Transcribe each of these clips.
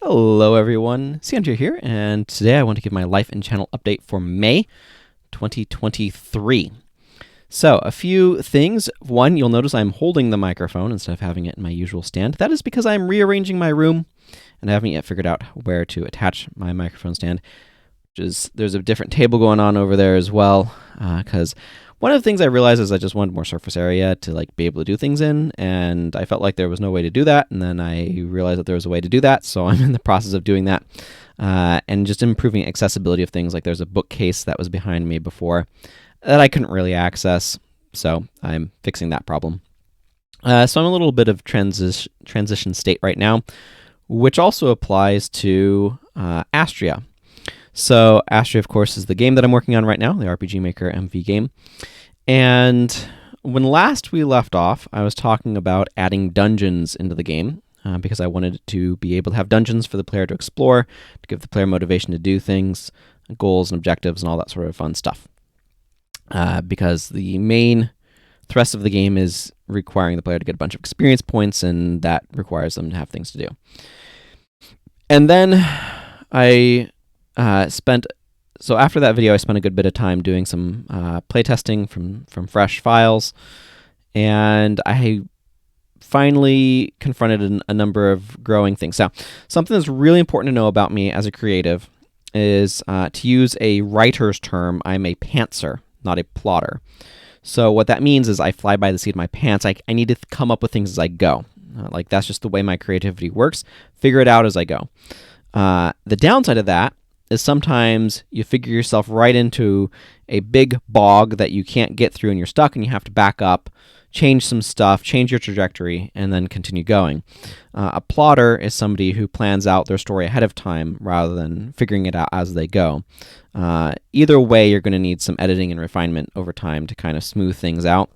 Hello everyone, Sandra here, and today I want to give my life and channel update for May 2023. So, a few things. One, you'll notice I'm holding the microphone instead of having it in my usual stand. That is because I'm rearranging my room, and I haven't yet figured out where to attach my microphone stand. There's a different table going on over there as well, because one of the things I realized is I just wanted more surface area to be able to do things in, and I felt like there was no way to do that, and then I realized that there was a way to do that, so I'm in the process of doing that, and just improving accessibility of things. Like there's a bookcase that was behind me before that I couldn't really access, so I'm fixing that problem. So I'm in a little bit of transition state right now, which also applies to Astria. So Astria, of course, is the game that I'm working on right now, the RPG Maker MV game. And when last we left off, I was talking about adding dungeons into the game because I wanted to be able to have dungeons for the player to explore, to give the player motivation to do things, goals and objectives and all that sort of fun stuff. Because the main thrust of the game is requiring the player to get a bunch of experience points, and that requires them to have things to do. And then so after that video, I spent a good bit of time doing some playtesting from fresh files, and I finally confronted a number of growing things. Now, something that's really important to know about me as a creative is to use a writer's term, I'm a pantser, not a plotter. So what that means is I fly by the seat of my pants. I need to come up with things as I go. That's just the way my creativity works. Figure it out as I go. The downside of that is sometimes you figure yourself right into a big bog that you can't get through and you're stuck and you have to back up, change some stuff, change your trajectory, and then continue going. A plotter is somebody who plans out their story ahead of time rather than figuring it out as they go. Either way, you're going to need some editing and refinement over time to kind of smooth things out,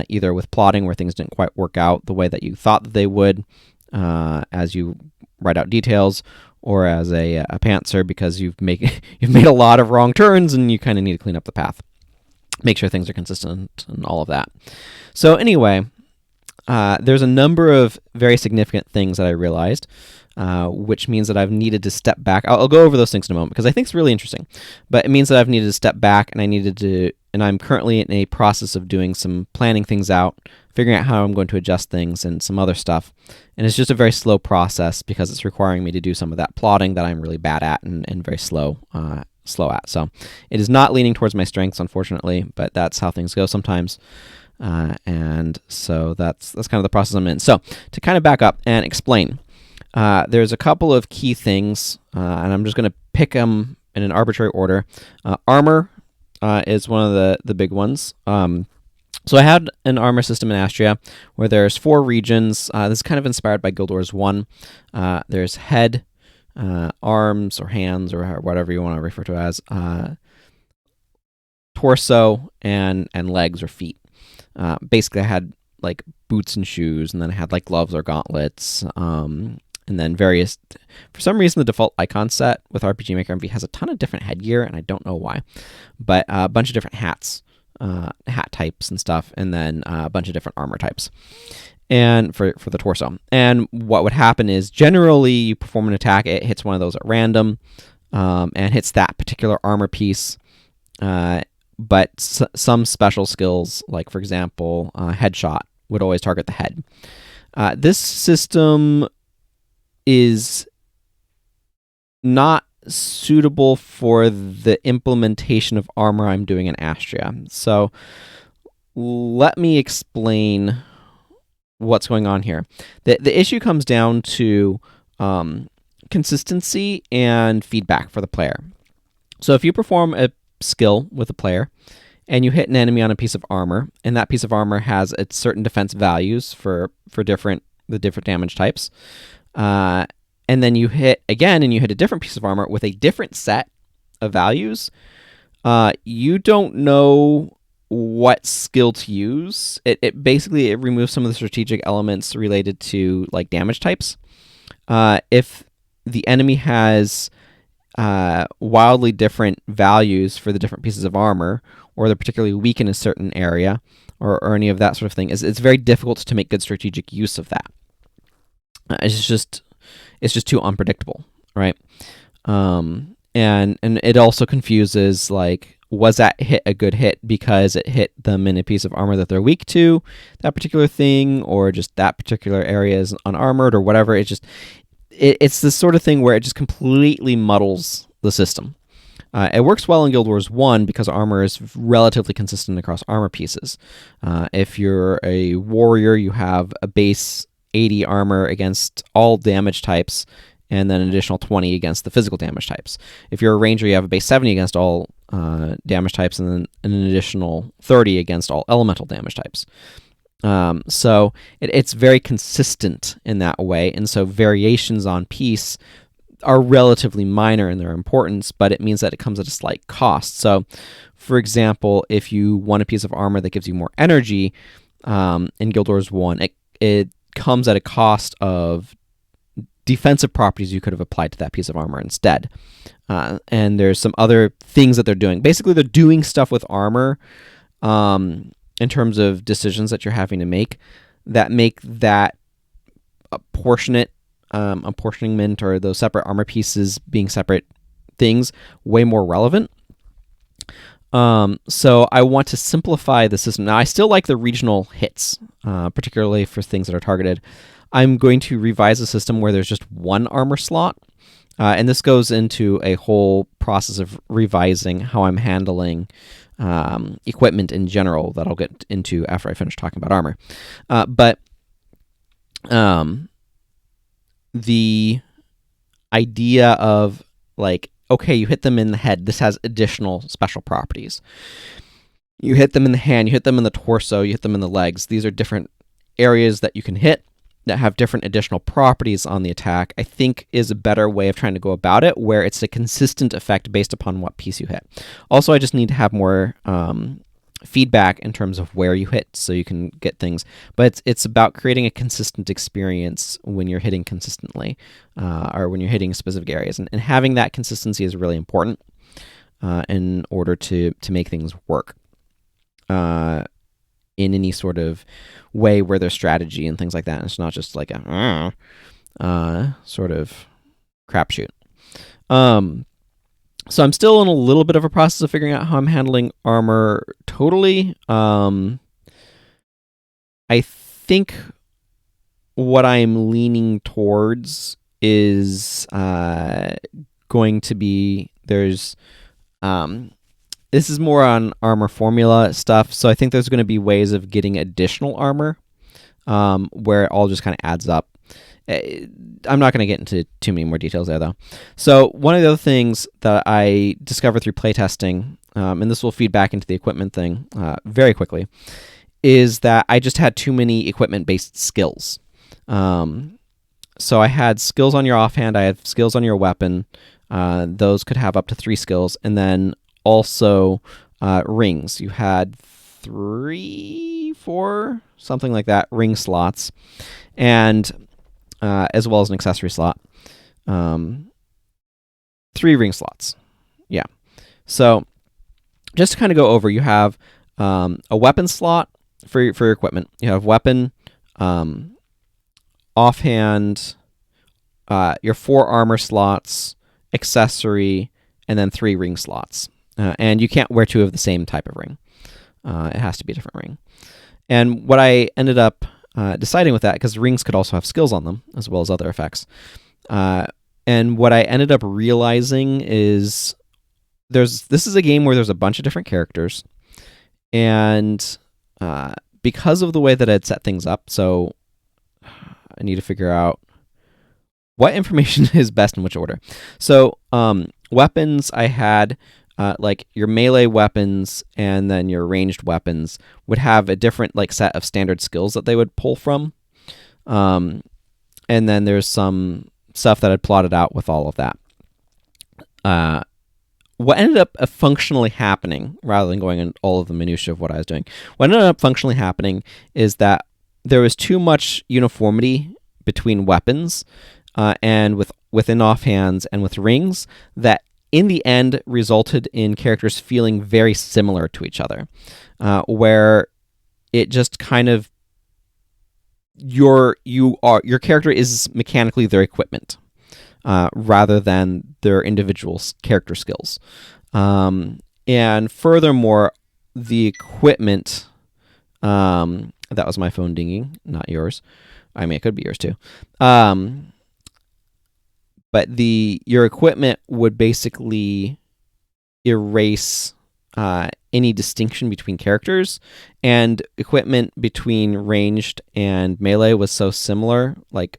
either with plotting where things didn't quite work out the way that you thought that they would as you write out details, or as a pantser because you've made a lot of wrong turns and you kind of need to clean up the path, make sure things are consistent and all of that. So anyway, there's a number of very significant things that I realized, which means that I've needed to step back. I'll go over those things in a moment because I think it's really interesting, but it means that I've needed to step back, and I'm currently in a process of doing some planning things out, figuring out how I'm going to adjust things and some other stuff. And it's just a very slow process because it's requiring me to do some of that plotting that I'm really bad at and very slow at. So it is not leaning towards my strengths, unfortunately, but that's how things go sometimes. And so that's kind of the process I'm in. So to kind of back up and explain, there's a couple of key things, and I'm just going to pick them in an arbitrary order. Armor is one of the big ones. So I had an armor system in Astria where there's 4 regions. This is kind of inspired by Guild Wars 1. There's head, arms or hands or whatever you want to refer to it as, torso, and legs or feet. Basically, I had boots and shoes, and then I had gloves or gauntlets, and then various. For some reason, the default icon set with RPG Maker MV has a ton of different headgear, and I don't know why, but a bunch of different hats. Hat types and stuff, and then a bunch of different armor types, and for the torso. And what would happen is generally you perform an attack, it hits one of those at random, and hits that particular armor piece. But some special skills, like for example, headshot, would always target the head. This system is not suitable for the implementation of armor I'm doing in Astria. So let me explain what's going on here. The issue comes down to consistency and feedback for the player. So if you perform a skill with a player and you hit an enemy on a piece of armor, and that piece of armor has its certain defense values for the different damage types, and then you hit again, and you hit a different piece of armor with a different set of values, you don't know what skill to use. It basically removes some of the strategic elements related to damage types. If the enemy has wildly different values for the different pieces of armor, or they're particularly weak in a certain area, or any of that sort of thing, it's very difficult to make good strategic use of that. it's just too unpredictable, right? And it also confuses, like, was that hit a good hit because it hit them in a piece of armor that they're weak to, that particular thing, or just that particular area is unarmored or whatever. It's this sort of thing where it just completely muddles the system. It works well in Guild Wars 1 because armor is relatively consistent across armor pieces. If you're a warrior, you have a base 80 armor against all damage types, and then an additional 20 against the physical damage types. If you're a ranger, you have a base 70 against all damage types, and then an additional 30 against all elemental damage types. So it's very consistent in that way, and so variations on piece are relatively minor in their importance, but it means that it comes at a slight cost. So, for example, if you want a piece of armor that gives you more energy, in Guild Wars 1, it comes at a cost of defensive properties you could have applied to that piece of armor instead. And there's some other things that they're doing. Basically, they're doing stuff with armor in terms of decisions that you're having to make that make that apportionment or those separate armor pieces being separate things way more relevant. So I want to simplify the system. Now, I still like the regional hits, particularly for things that are targeted. I'm going to revise a system where there's just one armor slot, and this goes into a whole process of revising how I'm handling equipment in general that I'll get into after I finish talking about armor. But the idea of, like, okay, you hit them in the head, this has additional special properties. You hit them in the hand, you hit them in the torso, you hit them in the legs. These are different areas that you can hit that have different additional properties on the attack, I think is a better way of trying to go about it, where it's a consistent effect based upon what piece you hit. Also, I just need to have more feedback in terms of where you hit so you can get things. But it's about creating a consistent experience when you're hitting consistently, or when you're hitting specific areas. And having that consistency is really important in order to make things work in any sort of way where there's strategy and things like that. And it's not just like a sort of crapshoot. So I'm still in a little bit of a process of figuring out how I'm handling armor totally. I think what I'm leaning towards is going to be, this is more on armor formula stuff, so I think there's going to be ways of getting additional armor where it all just kind of adds up. I'm not going to get into too many more details there, though. So one of the other things that I discovered through playtesting, and this will feed back into the equipment thing very quickly, is that I just had too many equipment-based skills. So I had skills on your offhand, I had skills on your weapon. Those could have up to 3 skills, and then also rings. You had 3, 4, something like that, ring slots, and as well as an accessory slot. 3 ring slots. Yeah. So just to kind of go over, you have a weapon slot for your equipment. You have weapon, offhand, your 4 armor slots, accessory, and then 3 ring slots. And you can't wear 2 of the same type of ring. It has to be a different ring. And what I ended up deciding with that, because rings could also have skills on them, as well as other effects. And what I ended up realizing is this is a game where there's a bunch of different characters. And because of the way that I'd set things up, so I need to figure out what information is best in which order. So weapons, I had like your melee weapons and then your ranged weapons would have a different like set of standard skills that they would pull from. And then there's some stuff that I'd plotted out with all of that. What ended up functionally happening, rather than going in all of the minutiae of what I was doing, what ended up functionally happening is that there was too much uniformity between weapons and within offhands and with rings that in the end resulted in characters feeling very similar to each other, where it just kind of your character is mechanically their equipment. rather than their individual character skills. And furthermore, the equipment, that was my phone dinging, not yours. I mean, it could be yours too. But your equipment would basically erase any distinction between characters, and equipment between ranged and melee was so similar. Like,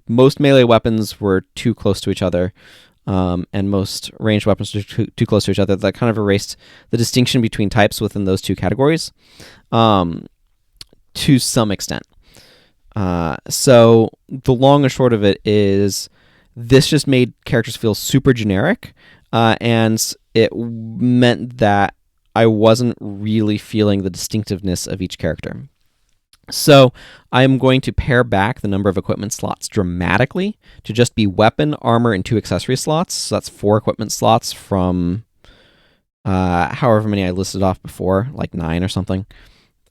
most melee weapons were too close to each other, and most ranged weapons were too close to each other. That kind of erased the distinction between types within those two categories, to some extent. So the long and short of it is, this just made characters feel super generic, and it meant that I wasn't really feeling the distinctiveness of each character. So I'm going to pare back the number of equipment slots dramatically to just be weapon, armor, and 2 accessory slots. So that's 4 equipment slots from however many I listed off before, like 9 or something.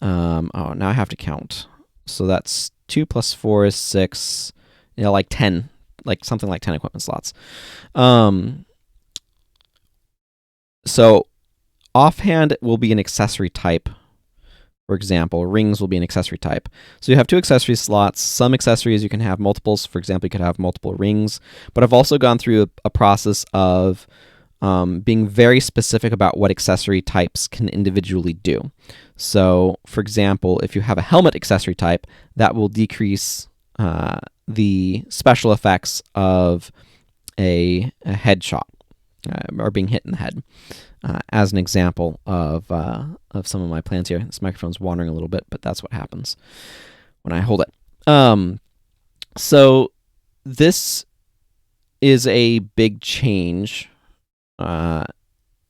Now I have to count. So that's 2 plus 4 is 6, like 10, like something like 10 equipment slots. So offhand will be an accessory type. For example, rings will be an accessory type. So you have 2 accessory slots. Some accessories you can have multiples. For example, you could have multiple rings. But I've also gone through a process of being very specific about what accessory types can individually do. So, for example, if you have a helmet accessory type, that will decrease the special effects of a headshot, or being hit in the head. As an example of some of my plans here. This microphone's wandering a little bit, but that's what happens when I hold it. So this is a big change that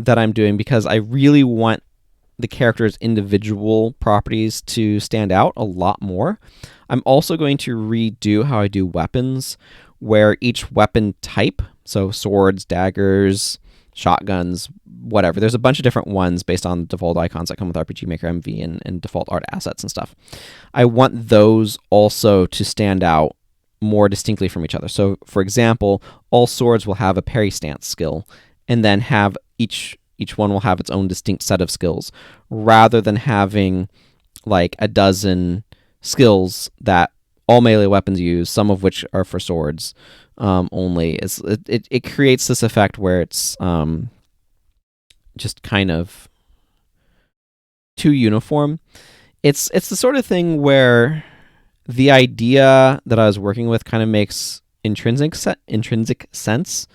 I'm doing because I really want the character's individual properties to stand out a lot more. I'm also going to redo how I do weapons, where each weapon type, so swords, daggers, shotguns, whatever. There's a bunch of different ones based on default icons that come with RPG Maker MV and default art assets and stuff. I want those also to stand out more distinctly from each other. So, for example, all swords will have a parry stance skill, and then have each one will have its own distinct set of skills, rather than having like a dozen skills that all melee weapons use, some of which are for swords only. It creates this effect where it's just kind of too uniform. It's the sort of thing where the idea that I was working with kind of makes intrinsic sense,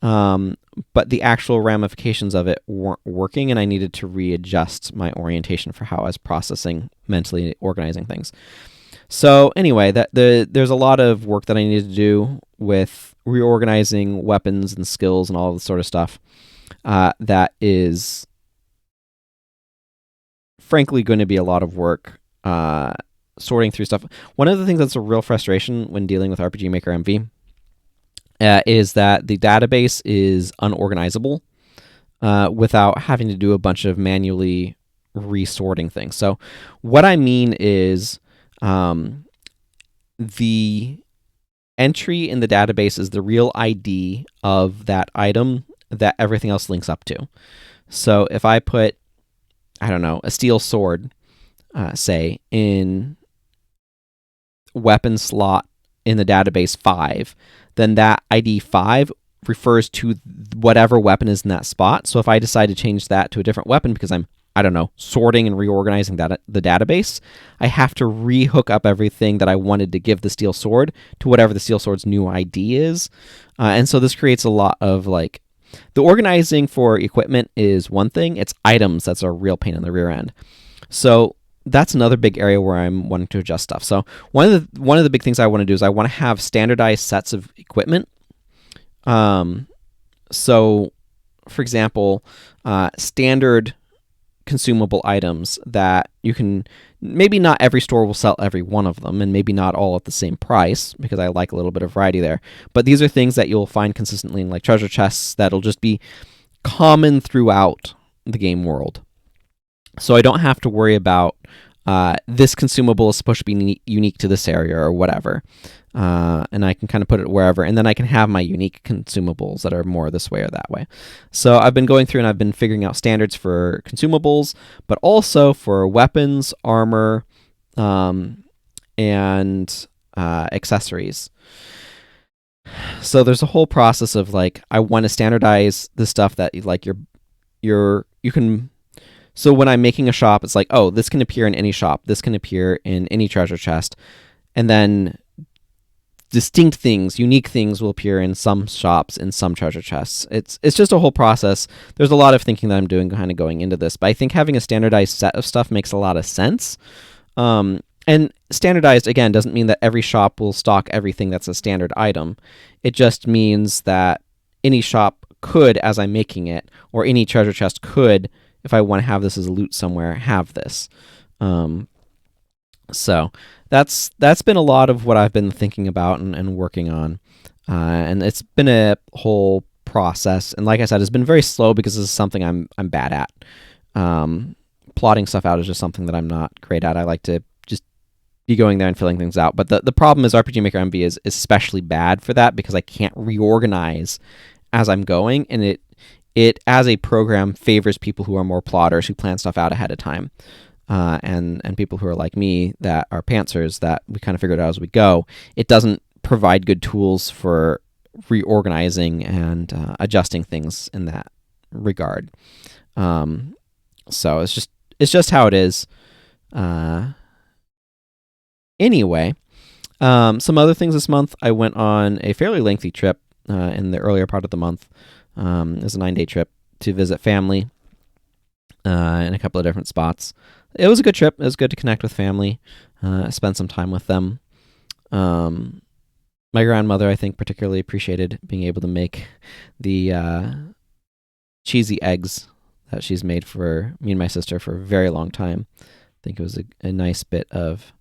but the actual ramifications of it weren't working, and I needed to readjust my orientation for how I was processing, mentally organizing things. So anyway, there's a lot of work that I needed to do with reorganizing weapons and skills and all this sort of stuff that is frankly going to be a lot of work sorting through stuff. One of the things that's a real frustration when dealing with RPG Maker MV is that the database is unorganizable without having to do a bunch of manually resorting things. So what I mean is the entry in the database is the real ID of that item that everything else links up to. So if I put, I don't know, a steel sword, say, in weapon slot in the database 5, then that ID 5 refers to whatever weapon is in that spot. So if I decide to change that to a different weapon because I'm, I don't know, sorting and reorganizing the database, I have to re-hook up everything that I wanted to give the steel sword to whatever the steel sword's new ID is. And so this creates a lot of, like, the organizing for equipment is one thing, it's items that's a real pain in the rear end. So that's another big area where I'm wanting to adjust stuff. So one of the big things I want to do is I want to have standardized sets of equipment. So, for example, standard consumable items that you can, maybe not every store will sell every one of them, and maybe not all at the same price, because I like a little bit of variety there. But these are things that you'll find consistently in, like, treasure chests that'll just be common throughout the game world. So I don't have to worry about this consumable is supposed to be unique to this area or whatever. And I can kind of put it wherever, and then I can have my unique consumables that are more this way or that way. So I've been going through and I've been figuring out standards for consumables, but also for weapons, armor, and accessories. So there's a whole process of like, I want to standardize the stuff that like you can. So when I'm making a shop, it's like, oh, this can appear in any shop, this can appear in any treasure chest, and then distinct things, unique things will appear in some shops, in some treasure chests. It's just a whole process. There's a lot of thinking that I'm doing kind of going into this, but I think having a standardized set of stuff makes a lot of sense. And standardized, again, doesn't mean that every shop will stock everything that's a standard item. It just means that any shop could, as I'm making it, or any treasure chest could, if I want to have this as a loot somewhere, have this. So that's been a lot of what I've been thinking about and working on. And it's been a whole process. And like I said, it's been very slow because this is something I'm bad at. Plotting stuff out is just something that I'm not great at. I like to just be going there and filling things out. But the problem is RPG Maker MV is especially bad for that because I can't reorganize as I'm going, and it as a program favors people who are more plotters, who plan stuff out ahead of time, and people who are like me that are pantsers, that we kind of figure it out as we go. It doesn't provide good tools for reorganizing and adjusting things in that regard. So it's just how it is. Anyway, some other things this month. I went on a fairly lengthy trip in the earlier part of the month. It was a 9-day trip to visit family in a couple of different spots. It was a good trip. It was good to connect with family, spend some time with them. My grandmother, I think, particularly appreciated being able to make the cheesy eggs that she's made for me and my sister for a very long time. I think it was a nice bit of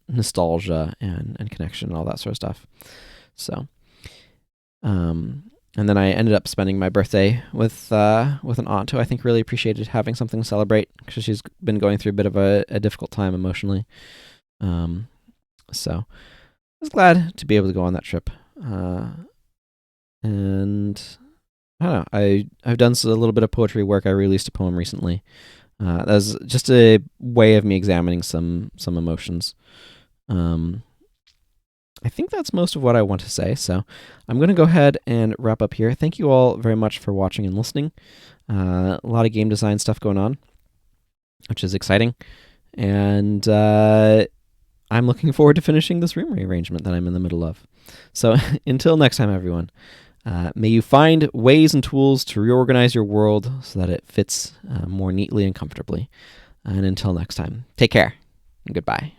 nostalgia and connection and all that sort of stuff. So, and then I ended up spending my birthday with an aunt who I think really appreciated having something to celebrate because she's been going through a bit of a difficult time emotionally. So I was glad to be able to go on that trip. And I don't know, I've done a little bit of poetry work. I released a poem recently. That was just a way of me examining some emotions. I think that's most of what I want to say, so I'm going to go ahead and wrap up here. Thank you all very much for watching and listening. A lot of game design stuff going on, which is exciting. And I'm looking forward to finishing this room rearrangement that I'm in the middle of. So until next time, everyone, may you find ways and tools to reorganize your world so that it fits more neatly and comfortably. And until next time, take care and goodbye.